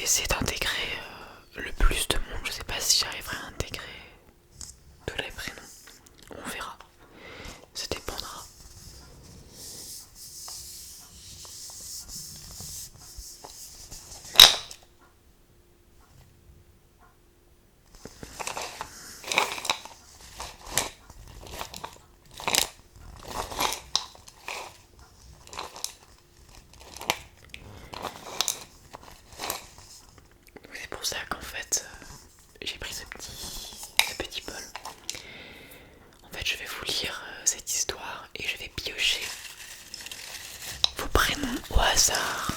essayer d'intégrer le plus de monde. Je sais pas si j'arriverai à intégrer tous les prénoms. On verra. Ça dépendra. C'est pour ça qu'en fait, j'ai pris ce petit bol. En fait, je vais vous lire cette histoire et je vais piocher vos prénoms au hasard.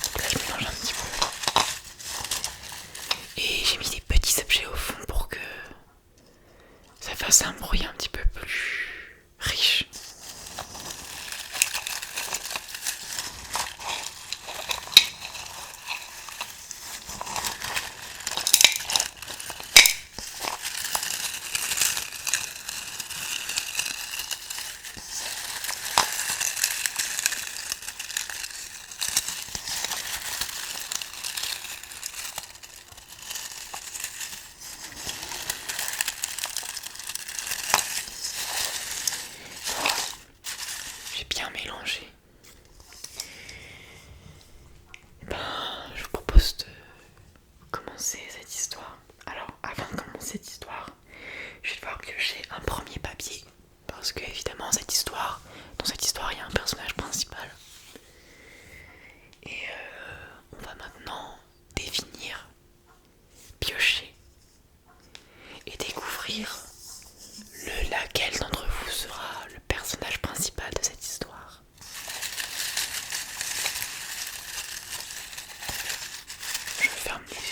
Donc là, je mélange un petit peu. Et j'ai mis des petits objets au fond pour que ça fasse un bruit un petit peu plus riche. J'ai bien mélangé. Je vous propose de commencer cette histoire. Alors, avant de commencer cette histoire, je vais devoir piocher un premier papier. Parce que, évidemment, dans cette histoire, il y a un personnage principal. Et on va maintenant définir, piocher et découvrir laquelle d'entre vous sera le personnage principal de cette histoire. Je ferme les yeux.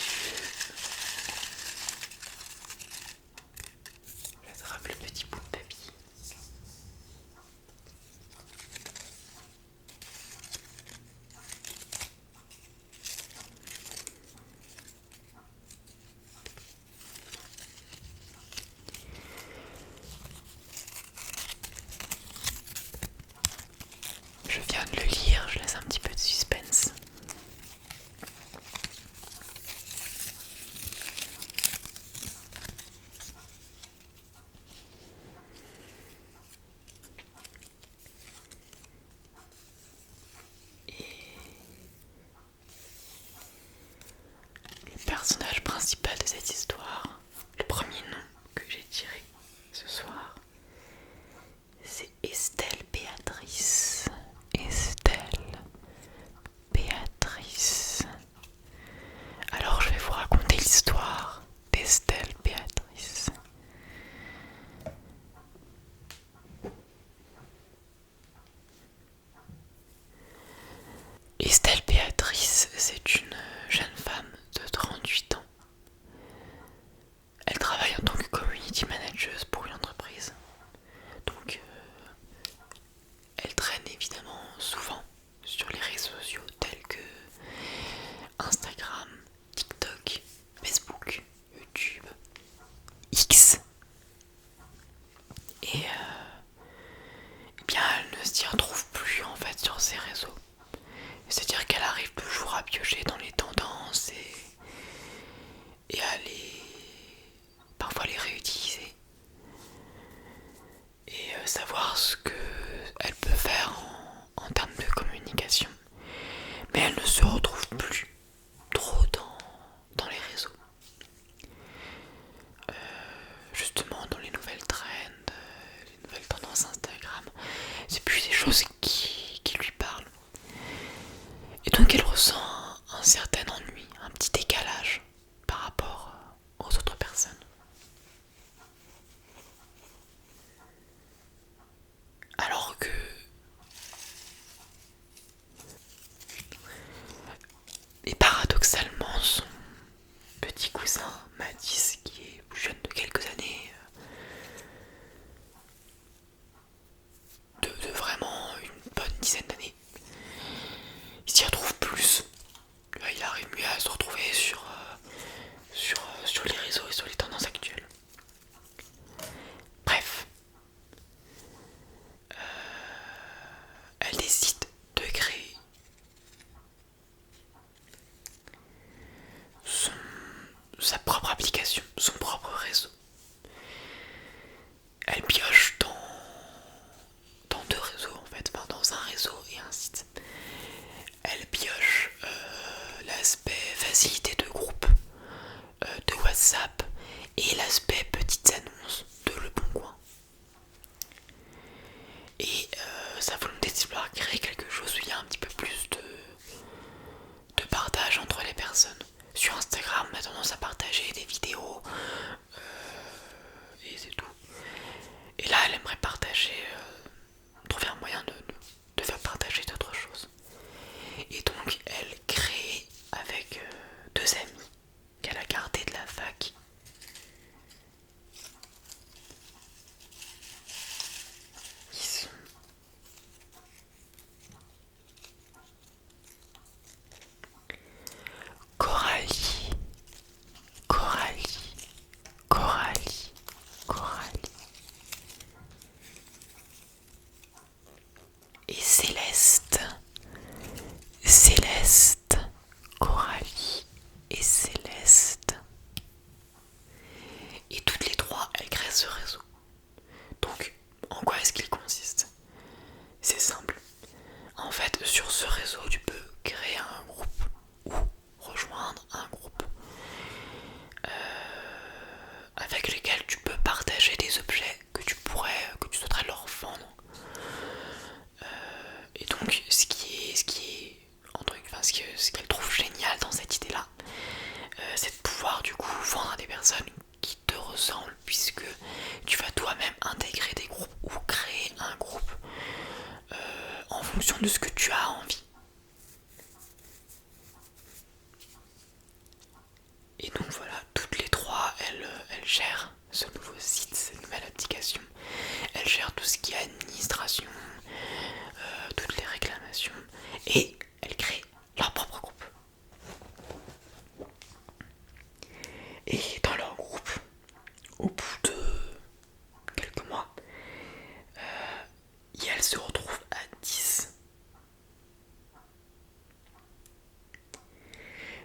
J'attrape le petit bout de papier. Je viens de le lire, je laisse un petit peu de suspense. Le personnage principal de cette histoire, le premier nom que j'ai tiré ce soir, c'est Estelle Béatrice. Estelle Béatrice. Alors je vais vous raconter l'histoire d'Estelle Béatrice. Estelle Béatrice, c'est une jeune femme de 38 ans. Elle travaille en tant que community manager pour une entreprise. Donc elle traîne évidemment souvent sur les réseaux sociaux tels que Instagram, TikTok, Facebook, YouTube, X. Et bien elle ne s'y retrouve plus en fait sur ces réseaux. C'est-à-dire qu'elle arrive toujours à piocher dans les tendances et à parfois les réutiliser. Et savoir ce qu'elle peut faire en termes de communication. Mais elle ne se retrouve plus trop dans les réseaux. Justement dans les nouvelles trends, les nouvelles tendances Instagram, c'est plus des choses qui lui parlent. Et donc elle ressent un certain ennui, un petit décalage par rapport aux autres personnes. Alors que et paradoxalement son petit cousin Mathis, qui est plus jeune de quelques années, de vraiment une bonne dizaine d'années, il s'y retrouve plus. Là, il arrive mieux à se retrouver sur les réseaux et sur les tendances actuelles. Bref, elle décide de créer réseau et un site. Elle pioche l'aspect facilité de groupe de WhatsApp et l'aspect petites annonces de Le Bon Coin. Et sa volonté c'est de vouloir créer quelque chose où il y a un petit peu plus de partage entre les personnes. Sur Instagram, on a tendance à partager des vidéos et c'est tout. Et là, elle aimerait partager, trouver un moyen de faire partager d'autres choses. Et donc, elle crée avec deux amis qu'elle a gardés de la fac. Qui sont Coralie, Coralie, Coralie, Coralie et Céleste, Céleste, Coralie et Céleste. Et toutes les trois, elles créent ce réseau. Donc, en quoi est-ce qu'il consiste? C'est simple. En fait, sur ce réseau, tu peux créer un groupe ou rejoindre un groupe avec lesquels tu peux partager des objets que tu souhaiterais leur vendre. Et donc, ce qu'elle trouve génial dans cette idée-là, c'est de pouvoir du coup vendre à des personnes qui te ressemblent, puisque tu vas toi-même intégrer des groupes ou créer un groupe en fonction de ce que tu as envie. Et donc voilà, toutes les trois, elles gèrent ce nouveau site, cette nouvelle application. Elles gèrent tout ce qui est administration, toutes les réclamations, et elles créent leur propre groupe. Et dans leur groupe, au bout de quelques mois, elles se retrouvent à 10.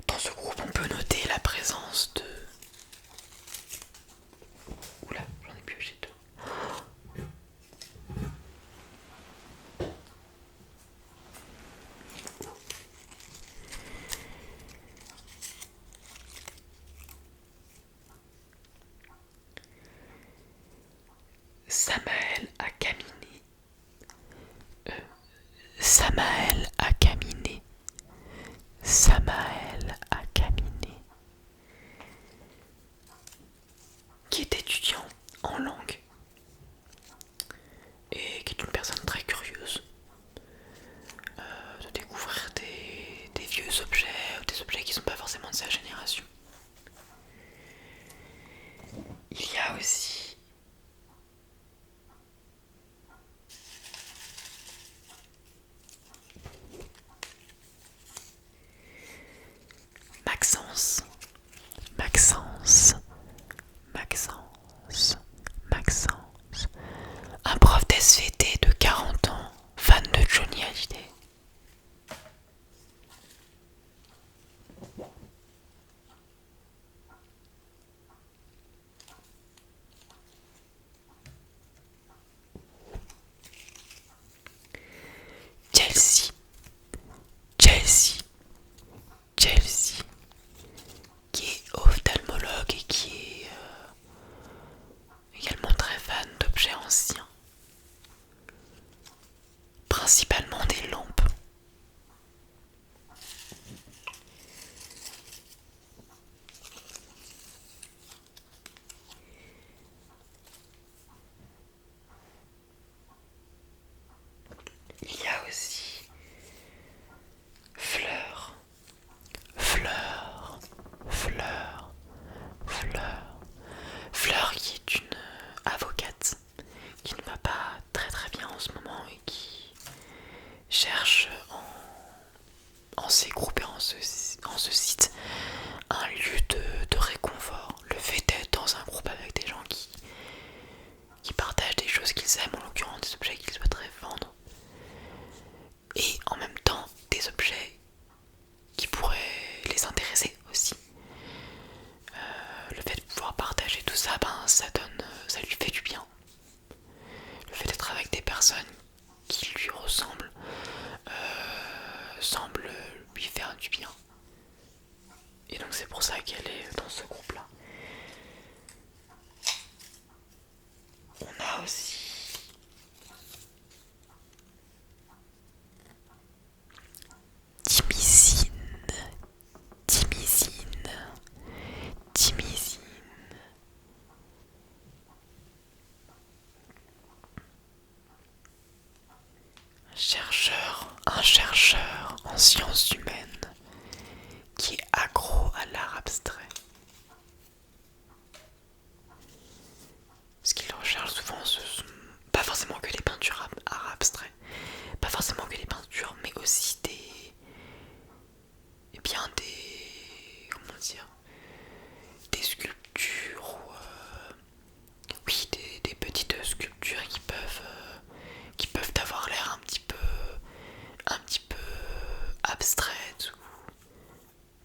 Dans ce groupe, on peut noter la présence de... Oula, j'en ai pioché deux. Samaël a caminé. Samaël a caminé. Samaël a caminé. Qui est étudiant en langue et qui est une personne très curieuse de découvrir des vieux objets ou des objets qui ne sont pas forcément de sa génération. Il y a aussi Maxence, Maxence, Maxence, Maxence, un prof d'SVT de 40 ans, fan de Johnny Hallyday. Chelsea, Chelsea, Chelsea, qui est ophtalmologue et qui est également très fan d'objets anciens, principalement des lampes. Il y a aussi Fleur, Fleur, Fleur, Fleur, Fleur qui est une avocate qui ne va pas très très bien en ce moment et qui Un chercheur en sciences humaines qui est accro à l'art abstrait. Ce qu'il recherche souvent, ce sont pas forcément que les peintures art abstrait, pas forcément que les peintures, mais aussi comment dire, des sculptures ou oui, des petites sculptures qui peuvent avoir l'air un petit peu abstraites ou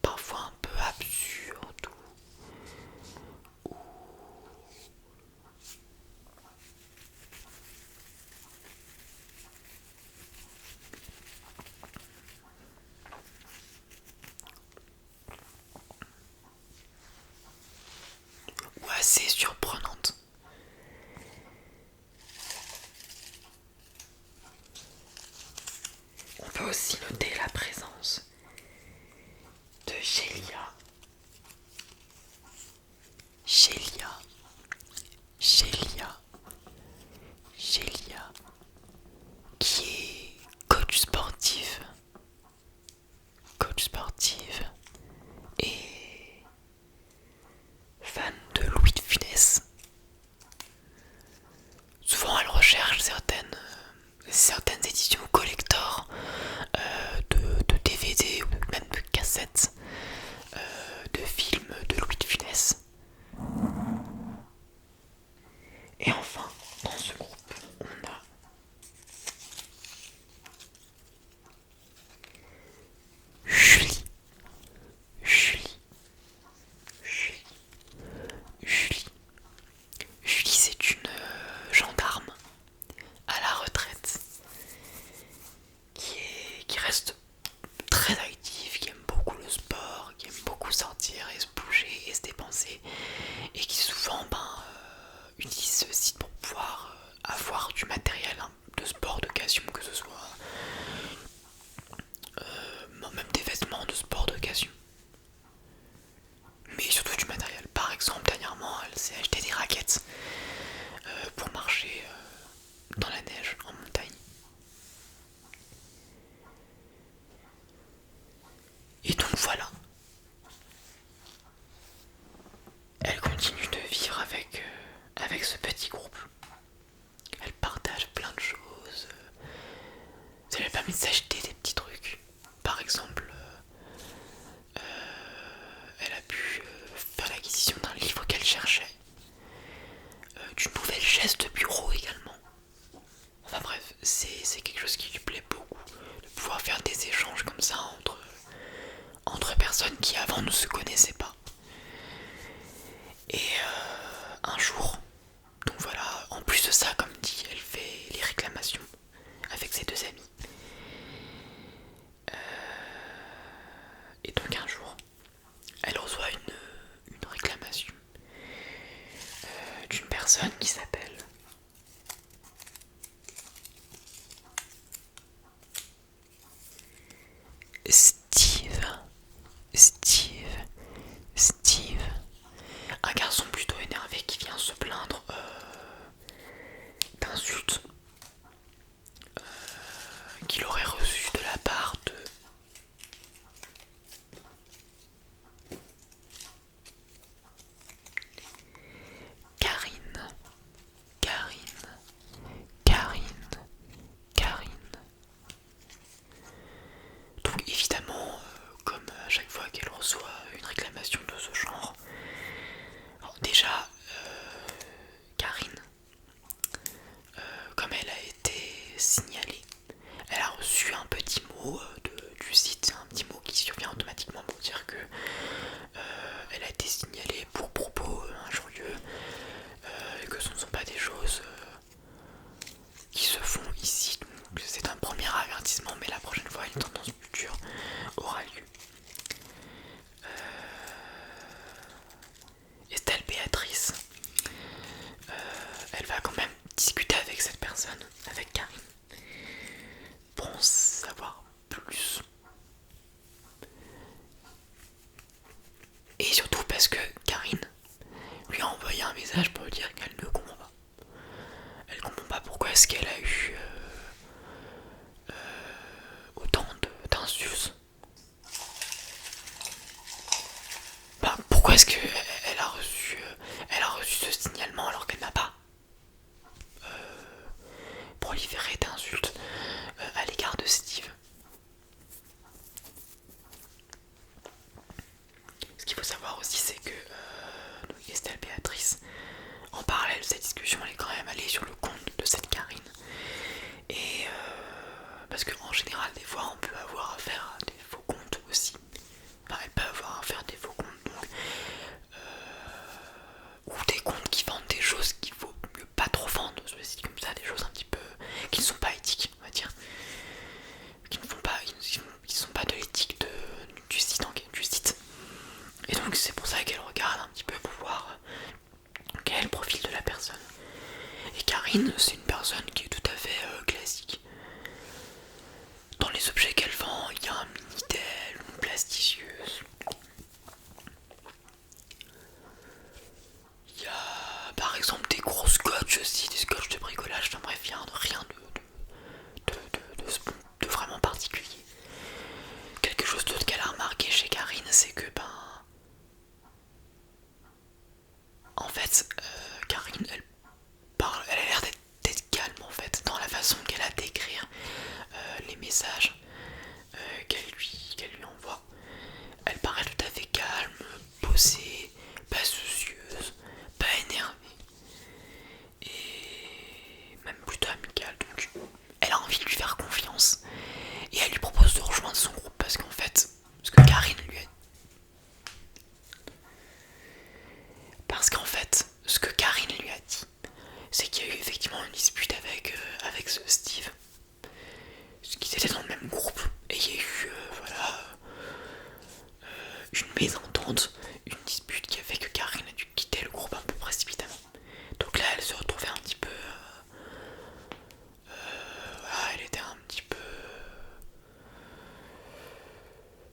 parfois un peu absurdes ou assez surprenantes. On peut aussi noter la présence de Gélia, qui est coach sportive et fan de Louis de Funès. Souvent elle recherche certaines éditions collector de DVD ou même de cassettes de films de Louis de Funès. Et enfin, dans ce groupe, on a Julie. Julie. Julie. Julie. Julie, c'est une gendarme à la retraite qui reste très active, qui aime beaucoup le sport, qui aime beaucoup sortir et se bouger et se dépenser et qui souvent utilise ce site pour pouvoir avoir du matériel de sport d'occasion, que ce soit même des vêtements de sport d'occasion, mais surtout du matériel. Par exemple, dernièrement elle s'est acheté des raquettes pour marcher dans la neige en montagne. Et donc voilà, elle continue de vivre avec ce petit groupe. Elle partage plein de choses. Ça lui a permis de s'acheter des petits trucs. Par exemple, elle a pu faire l'acquisition d'un livre qu'elle cherchait, d'une nouvelle chaise de bureau également. Enfin bref, c'est quelque chose qui lui plaît beaucoup, de pouvoir faire des échanges comme ça entre personnes qui avant ne se connaissaient pas. Et un jour, donc voilà, en plus de ça, comme dit, elle fait les réclamations avec ses deux amis. Et donc un jour, elle reçoit une réclamation d'une personne qui s'appelle Steve. Steve. Un garçon plutôt énervé qui vient se plaindre d'insultes qu'il aurait reçues de la part de Karine. Donc évidemment, comme à chaque fois qu'elle reçoit une réclamation de ce genre, alors déjà, Karine, comme elle a été signalée, elle a reçu un petit mot du site, un petit mot qui survient automatiquement pour dire que elle a été signalée pour propos injurieux, et que ce ne sont pas des choses qui se font ici. Donc c'est un premier avertissement, mais la prochaine fois une tendance future aura lieu. Estelle Béatrice, elle va quand même discuter avec cette personne, avec Karine, pour en savoir plus. Et surtout parce que Karine lui a envoyé un message pour lui dire qu'elle ne comprend pas. Elle comprend pas pourquoi est-ce qu'elle a eu parce qu'en général des fois on peut avoir affaire à des faux comptes aussi. Enfin, elles peuvent avoir affaire à des faux comptes donc, ou des comptes qui vendent des choses qu'il faut mieux pas trop vendre, comme ça, des choses un petit peu qui ne sont pas éthiques, on va dire, qui ne font pas, qui sont pas de l'éthique du site, du site. Et donc c'est pour ça qu'elle regarde un petit peu pour voir quel est le profil de la personne. Et Karine, c'est une personne qui est tout à fait classique. Dans les objets qu'elle vend, il y a un Minitel, une plasticieuse. Il y a par exemple des gros scotch aussi, des scotch de bricolage, enfin bref, il n'y a rien de vraiment particulier. Quelque chose d'autre qu'elle a remarqué chez Karine, c'est que en fait, Karine, elle a l'air d'être calme en fait, dans la façon qu'elle a d'écrire les messages qu'elle lui envoie. Elle paraît tout à fait calme, posée, pas soucieuse, pas énervée, et même plutôt amicale. Donc elle a envie de lui faire confiance, et elle lui propose de rejoindre son groupe parce qu'en fait, ce que Karine lui a dit, c'est qu'il y a eu effectivement une dispute avec ce Steve. Parce qu'ils étaient dans le même groupe et il y a eu une mésentente, une dispute qui a fait que Karine a dû quitter le groupe un peu précipitamment. Donc là elle se retrouvait un petit peu voilà, elle était un petit peu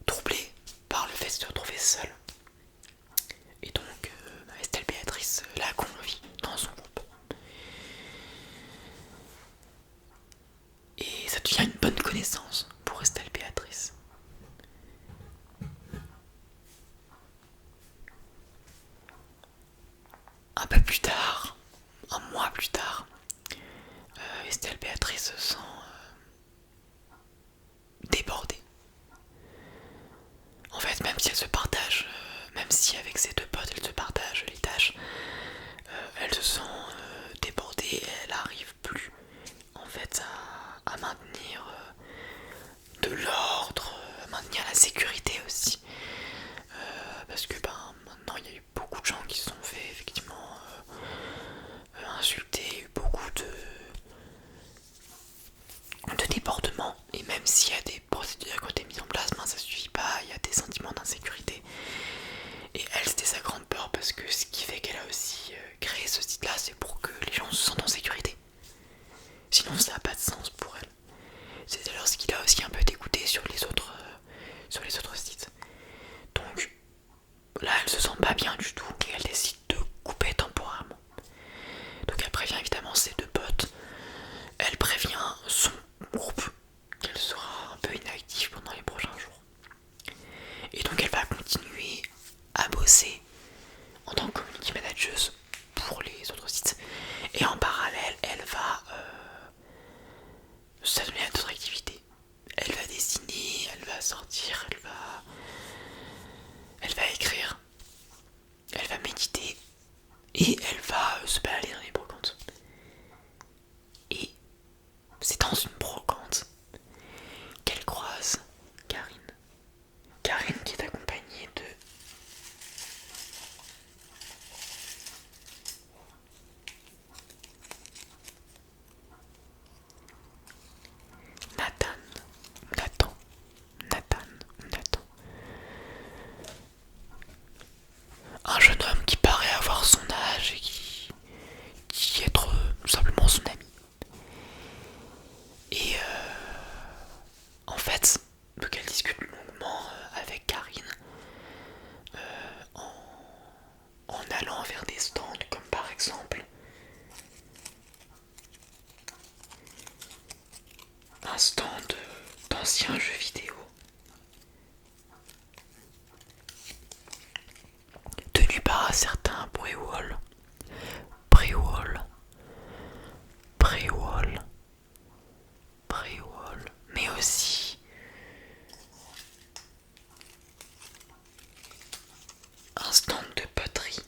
troublée par le fait de se retrouver seule. Et donc Estelle Béatrice l'a convie dans son groupe. Et ça devient une bonne connaissance pour Estelle Béatrice. Un peu plus tard, un mois plus tard, Estelle Béatrice se sent débordée. En fait, même si elle se partage, même si avec ses deux potes elle se partage les tâches, elle se sent débordée et elle n'arrive plus en fait à maintenir de l'ordre, à maintenir la sécurité aussi. Parce que maintenant il y a eu beaucoup de gens qui se sont fait effectivement insulter, il y a eu beaucoup de débordements, et même s'il y a des procédures qui ont été mises en place, ça suffit pas, il y a des sentiments d'insécurité. Et elle, c'était sa grande peur, parce que ce qui fait qu'elle a aussi créé ce site là, c'est pour que les gens se sentent en sécurité. Sinon ça n'a pas de sens pour elle. C'est alors ce qui l'a aussi un peu dégoûté sur les autres sites. Donc là elle se sent pas bien du tout et elle décide de couper temporairement. Donc elle prévient évidemment ses deux potes, elle prévient son groupe qu'elle sera un peu inactive pendant les prochains jours. Et donc elle va continuer à bosser en tant que community manager pour les autres sites. Et en parallèle, elle va s'adonner à d'autres activités. Elle va dessiner, elle va sortir, elle va écrire, elle va méditer et elle va se balader dans les brocantes. Et c'est dans une brocante qu'elle croise Karine. Karine qui est accompagnée de Nathan. Un jeune homme qui paraît avoir son âge et qui est simplement son ami. Et en fait, donc elle discute longuement avec Karine en allant vers des stands comme par exemple un stand d'anciens jeux vidéo tenu par un certain Préwall, mais aussi un stand de poterie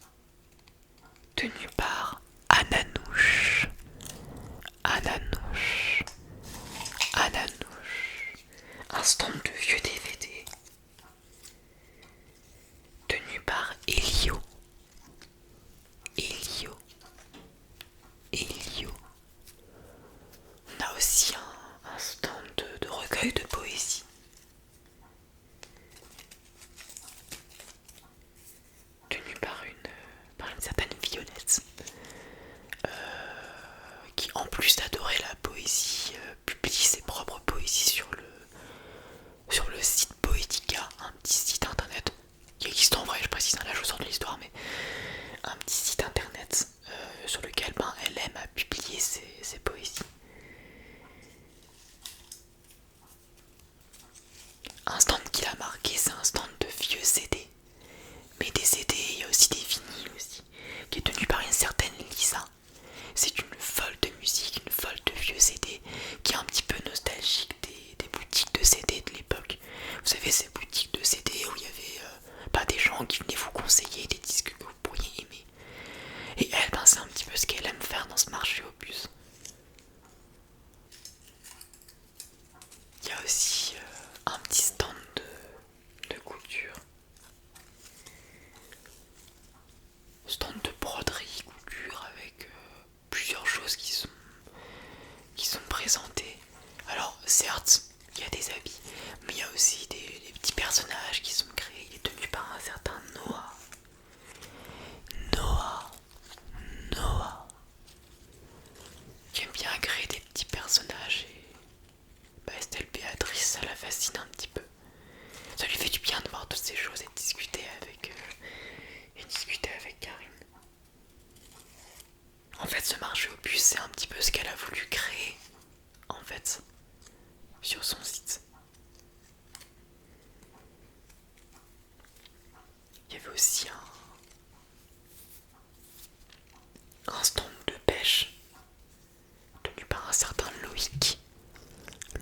tenu par Ananouche. un stand de vieux DVD tenu par Elio. Elio. Elio. On a aussi un stand de recueil de poésie. Tenu par une certaine Violette. Qui en plus d'adorer la poésie, publie ses propres poésies sur le site Poetica, un petit site internet qui existe en vrai, je précise, là je vous sors de l'histoire, mais un petit site internet sur lequel elle aime à publier ses poésies. Un stand qui l'a marqué, c'est un stand de vieux CD, mais des CD, il y a aussi des vinyles aussi, qui est tenu par une certaine Lisa. C'est une folle de musique, une folle de vieux CD qui est un petit peu nostalgique des boutiques de CD de l'époque. Vous savez, ces boutiques de CD où il y avait pas des gens qui venaient vous conseiller des disques que vous pourriez aimer. Et elle, c'est un petit peu ce qu'elle aime faire dans ce marché aux puces. Il y a aussi un petit stand de couture. Stand de broderie, couture avec plusieurs choses qui sont présentées. Alors certes, il y a des habits, mais il y a aussi des petits personnages qui sont créés. Il est tenu par un certain Noah. Noah. Noah. Qui aime bien créer des petits personnages et Estelle Béatrice, ça la fascine un petit peu. Ça lui fait du bien de voir toutes ces choses et de discuter avec Karine. En fait, ce marché aux puces, c'est un petit peu ce qu'elle a voulu créer, en fait, sur son site. Il y avait aussi un stand de pêche tenu par un certain Loïc.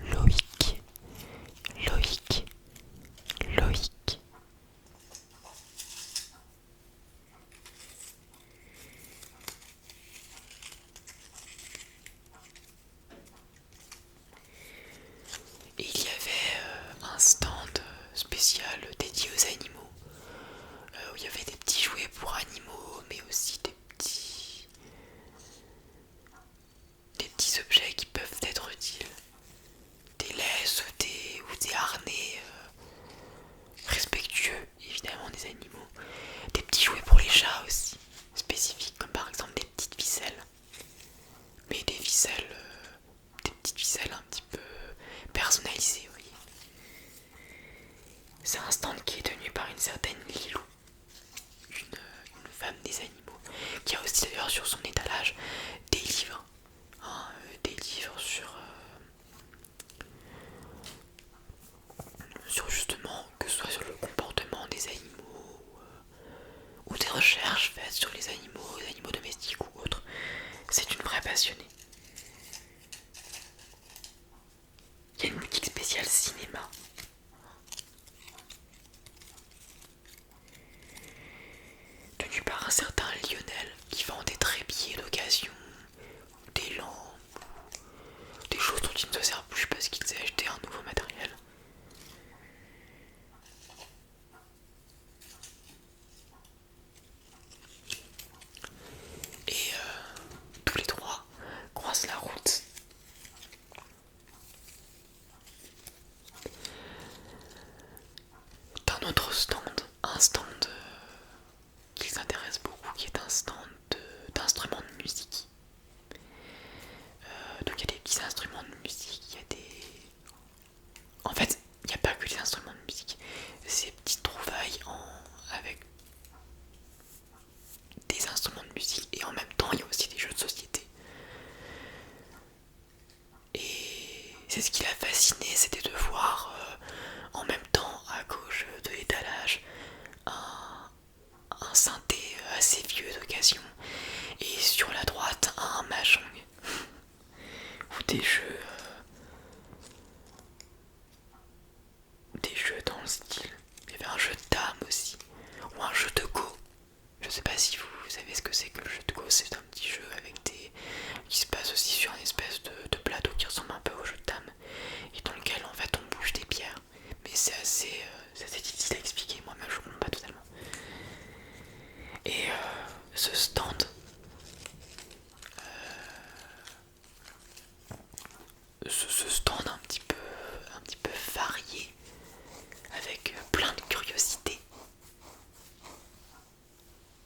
Loïc. Loïc. Loïc. Et il y avait un stand spécial dédié aux animaux, où il y avait des petits jouets pour animaux, mais aussi des petits objets qui peuvent être utiles. Des laisses ou des harnais respectueux, évidemment, des animaux. Des petits jouets pour les chats aussi, spécifiques, comme par exemple des petites ficelles. Mais des petites ficelles un petit peu personnalisées, vous voyez. C'est un stand qui est tenu par une certaine Lilou, une femme des animaux, qui a aussi d'ailleurs sur son étalage des livres, des livres sur justement, que ce soit sur le comportement des animaux ou des recherches faites sur les animaux domestiques ou autres. C'est une vraie passionnée. Il y a une boutique spéciale cinéma. Tenue par un certain Lionel qui vend des trépieds d'occasion, des lampes, des choses dont il ne se sert plus parce qu'il s'est acheté un nouveau matériel. Et tous les trois croisent la route. D'un autre stand, un stand qui s'intéresse beaucoup, qui est un stand d'instruments de musique. Donc il y a des petits instruments de musique, il y a des... En fait, il n'y a pas que les instruments de musique. Ces petites trouvailles avec des instruments de musique et en même temps il y a aussi des jeux de société. Et c'est ce qui l'a fasciné, c'était de voir en même temps à gauche de l'étalage un synthé assez vieux d'occasion et sur la droite un mahjong ou des jeux dans le style. Il y avait un jeu de dames aussi, ou un jeu de go. Je sais pas si vous savez ce que c'est que le jeu de go, c'est un petit jeu avec qui se passe aussi sur une espèce de plateau qui ressemble un peu au jeu de dames et dans lequel en fait on bouge des pierres. ce stand un petit peu varié, avec plein de curiosités,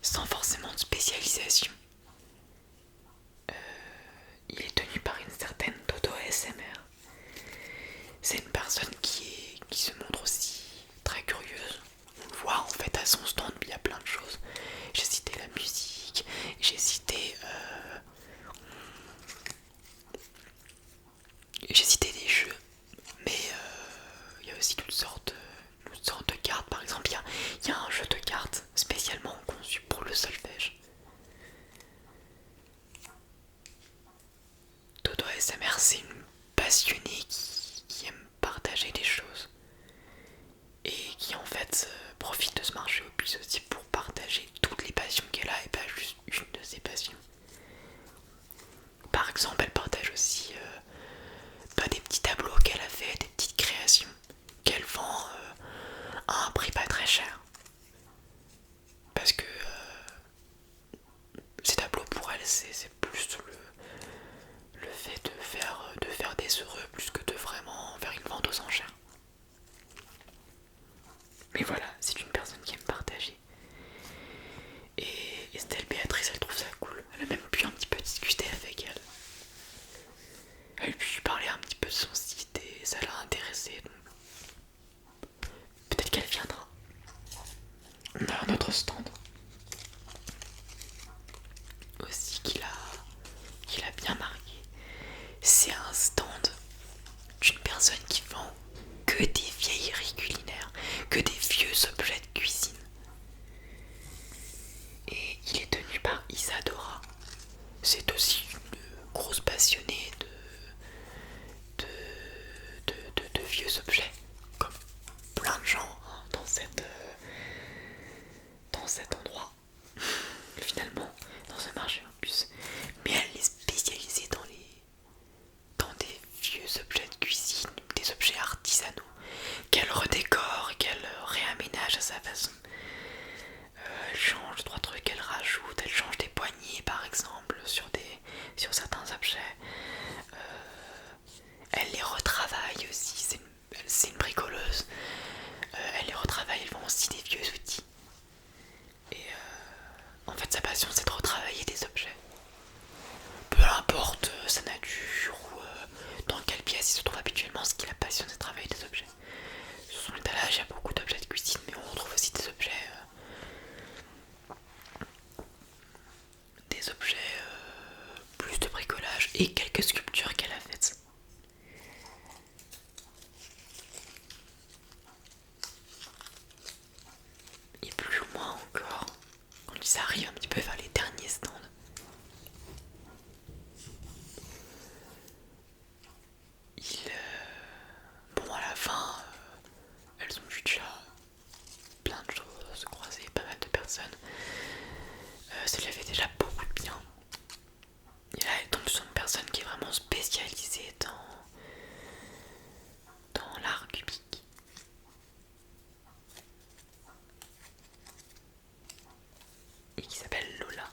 sans forcément de spécialisation. Il est tenu par une certaine Dodo ASMR. C'est une personne qui se montre aussi très curieuse. On le voit en fait à son stand, il y a plein de choses. J'ai cité la musique, j'ai cité des jeux, mais il y a aussi toutes sortes de cartes. Par exemple, il y a un jeu de cartes spécialement conçu pour le solfège. Dodo ASMR, c'est une passionnée qui aime partager des choses et qui en fait profite de ce marché au plus aussi pour partager toutes les passions qu'elle a et pas juste une de ses passions. Par exemple, elle partage aussi des petits tableaux qu'elle a fait, des petites créations qu'elle vend à un prix pas très cher. Parce que ces tableaux pour elle, c'est plus le fait de faire des heureux plus que de vraiment faire une vente aux enchères. Mais voilà, c'est une personne qui aime partager. Et Estelle Béatrice, elle trouve ça cool. Elle a même pu un petit peu discuter avec elle. Elle a pu parler un petit peu de son site et ça l'a intéressée. Peut-être qu'elle viendra. On a un autre stand aussi qu'il a bien marqué. C'est un stand d'une personne qui vend que des vieilleries culinaires, que des vieux objets de cuisine. Et il est tenu par Isadora. C'est aussi une grosse passionnée de vieux objets, comme plein de gens hein, dans cet endroit, finalement, dans ce marché en plus. Mais elle est spécialisée dans des vieux objets de cuisine, des objets artisanaux, qu'elle redécore, qu'elle réaménage à sa façon. Elle change 3 trucs, elle rajoute, elle change des poignées par exemple sur certains objets. Elle les retravaille aussi, c'est une bricoleuse. Elle les retravaille, elle vend aussi des vieux outils. Et en fait sa passion c'est de retravailler des objets. Peu importe sa nature ou dans quelle pièce il se trouve habituellement, ce qui la passionne c'est de travailler des objets. Sur son étalage il y a beaucoup d'objets de cuisine, mais on retrouve aussi des objets plus de bricolage et quelques sculptures qu'elle a faites. Et plus loin encore, quand ils arrivent un petit peu vers les derniers stands, bon à la fin, elles ont vu déjà plein de choses, croisé pas mal de personnes. Ça lui avait déjà beaucoup de bien. Et là, elle tombe sur une personne qui est vraiment spécialisée dans l'art cubique. Et qui s'appelle Lola.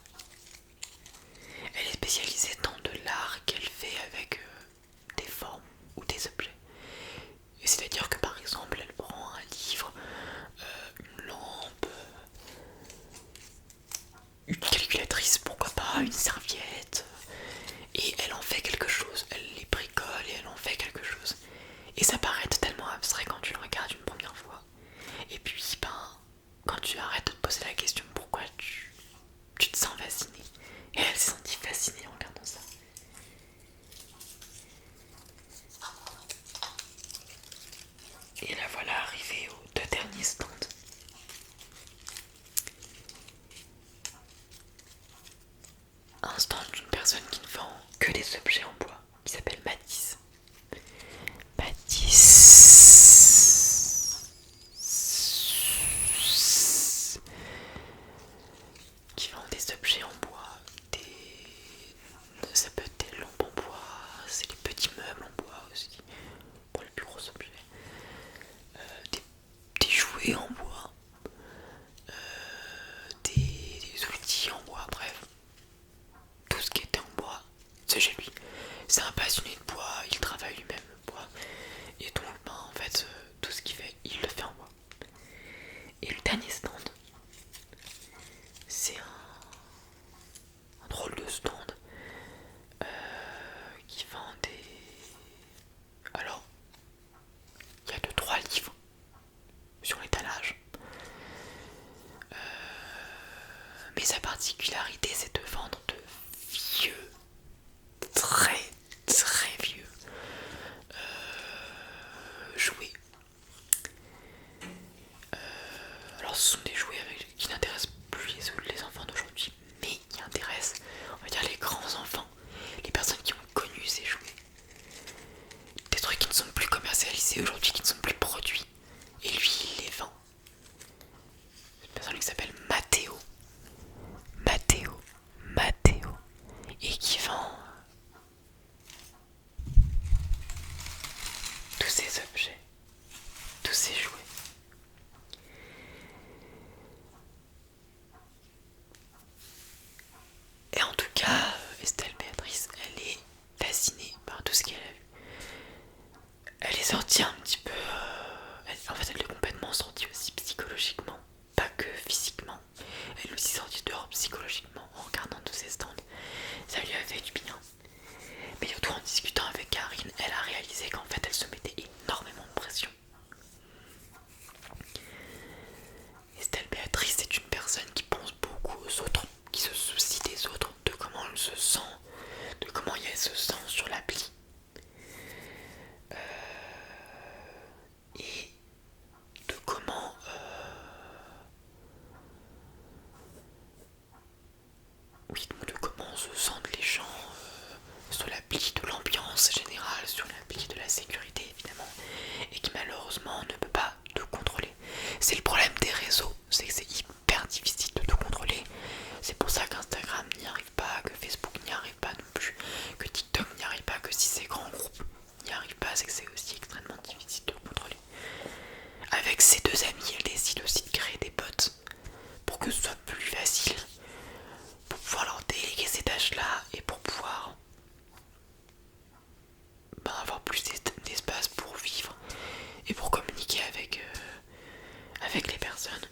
jouets. Alors ce sont des jouets qui n'intéressent plus les enfants d'aujourd'hui, mais qui intéressent, on va dire, les grands enfants, les personnes qui ont connu ces jouets. Des trucs qui ne sont plus commercialisés aujourd'hui, qui ne sont plus produits. Et lui, il les vend. C'est une personne qui s'appelle Matteo. Matteo. Et qui vend tous ces objets, tous ces jouets. Et en tout cas, Estelle Béatrice, elle est fascinée par tout ce qu'elle a vu. Elle est sortie un petit peu... en fait, elle est complètement sortie aussi psychologiquement, pas que physiquement. Elle est aussi sortie dehors psychologiquement en regardant tous ces stands. Ça lui a fait du bien. Mais surtout en discutant avec Karine, elle a réalisé qu'en fait, elle se mettait énormément de pression. Estelle Béatrice est une personne qui pense beaucoup aux autres, qui se soucie des autres, de comment elle se sent, de comment elle se sent sur l'appli. Et de comment oui, de comment se sentent les gens sur l'appli, de l'ambiance générale, sur l'appli, de la sécurité évidemment, et qui malheureusement ne peut pas tout contrôler. C'est le problème des réseaux, c'est que c'est hyper difficile de tout contrôler. C'est pour ça qu'Instagram n'y arrive pas, que Facebook n'y arrive pas non plus, que TikTok n'y arrive pas, que si ces grands groupes n'y arrivent pas, c'est que c'est aussi extrêmement difficile de contrôler. Avec ses deux amis, elle décide aussi de créer des bots pour que ce soit plus facile, pour pouvoir leur déléguer ces tâches-là et pour pouvoir avoir plus d'espace pour vivre et pour communiquer avec les personnes.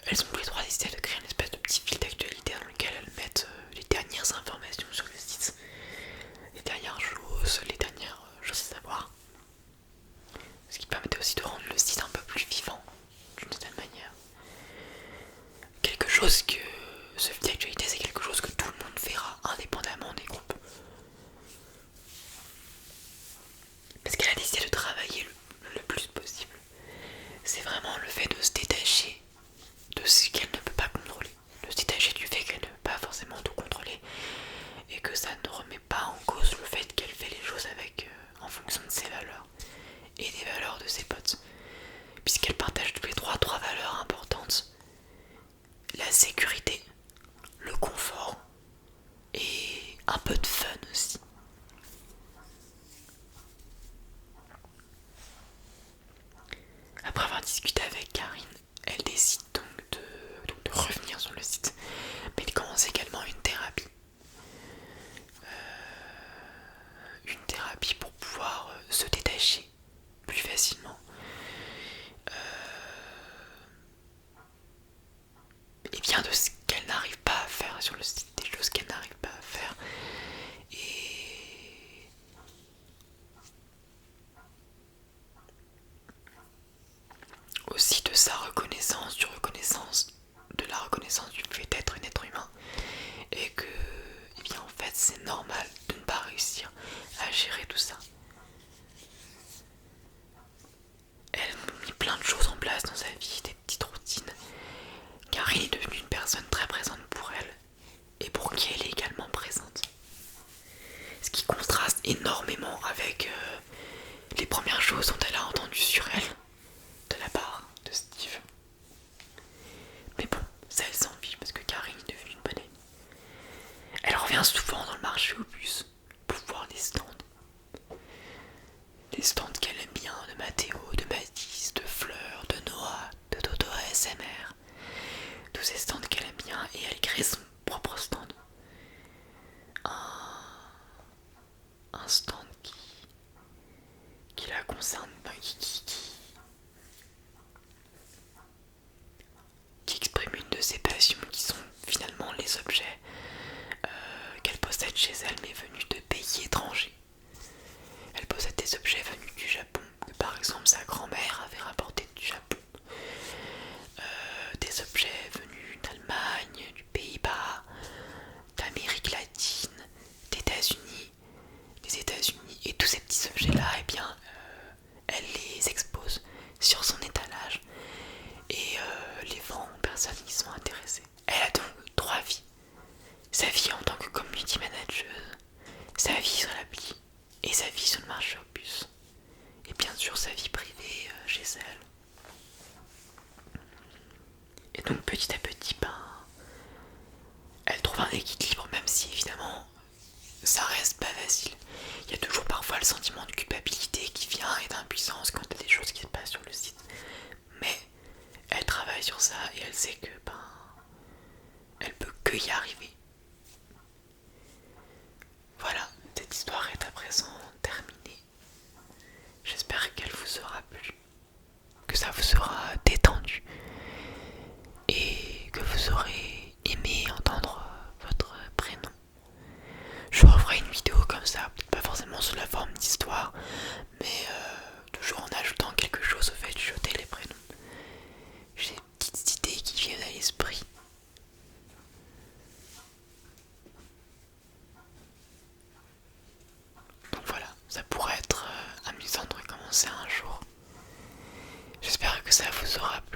Elles ont tous les trois décidé de créer une espèce de petit fil d'actualité dans lequel elles mettent les dernières informations sur le site, les dernières choses à savoir. Ce qui permettait aussi de rendre le site un peu plus vivant, d'une certaine manière. Quelque chose que... Ce fil d'actualité, c'est quelque chose que tout le monde verra, indépendamment des groupes. Parce qu'elle a décidé de travailler le plus possible. C'est vraiment le fait de se détacher de ce qu'elle ne peut pas contrôler. De se détacher du fait qu'elle ne peut pas forcément tout contrôler. Et que ça ne remet pas en cause le fait qu'elle fait les choses en fonction de ses valeurs. Et des valeurs de ses potes. Puisqu'elle partage tous les trois valeurs importantes. La sécurité, le confort et un peu de fun aussi. Après avoir discuté avec Karine, elle décide donc de revenir sur le site, mais elle commence également une thérapie. Une thérapie pour pouvoir se détacher plus facilement. Et bien de ce qu'elle n'arrive pas à faire sur le site, des choses qu'elle n'arrive pas à faire. Et aussi de sa reconnaissance, de la reconnaissance du fait d'être un être humain. Et que, eh bien en fait, c'est normal de ne pas réussir à gérer tout ça. Elle a mis plein de choses en place dans sa vie, des petites routines. Karine est devenue une personne très présente pour elle et pour qui elle est également présente. Ce qui contraste énormément avec les premières choses dont elle a entendu sur elle de la part de Steve. Mais bon, ça elle s'en fiche parce que Karine est devenue une bonne amie. Elle revient souvent dans le marché au bus pour voir des stands. Des stands qu'elle aime bien, de Mathéo, de Mathis, de Fleur, de Noah, de Dodo ASMR. Tous ces stands qu'elle aime bien et elle crée son propre stand. Un stand qui la concerne, qui exprime une de ses passions qui sont finalement les objets qu'elle possède chez elle mais venus de pays étrangers. Elle possède des objets venus du Japon, que par exemple sa grand-mère avait rapporté du Japon. Des objets venus d'Allemagne, du Pays-Bas, d'Amérique latine, des États-Unis. Et tous ces petits objets-là, eh bien, sur sa vie privée chez elle. Et donc petit à petit, elle trouve un équilibre, même si évidemment ça reste pas facile. Il y a toujours parfois le sentiment de culpabilité qui vient et d'impuissance quand il y a des choses qui se passent sur le site. Mais elle travaille sur ça et elle sait que elle peut que y arriver. Voilà, cette histoire est à présent terminée. J'espère qu'elle vous aura plu, que ça vous aura détendu et que vous aurez aimé entendre votre prénom. Je referai une vidéo comme ça, pas forcément sous la forme d'histoire, mais toujours en ajoutant quelque chose au fait de chuchoter les prénoms. J'ai des petites idées qui viennent à l'esprit. Donc voilà, ça pourrait être amusant de recommencer un jour. J'espère que ça vous aura plu.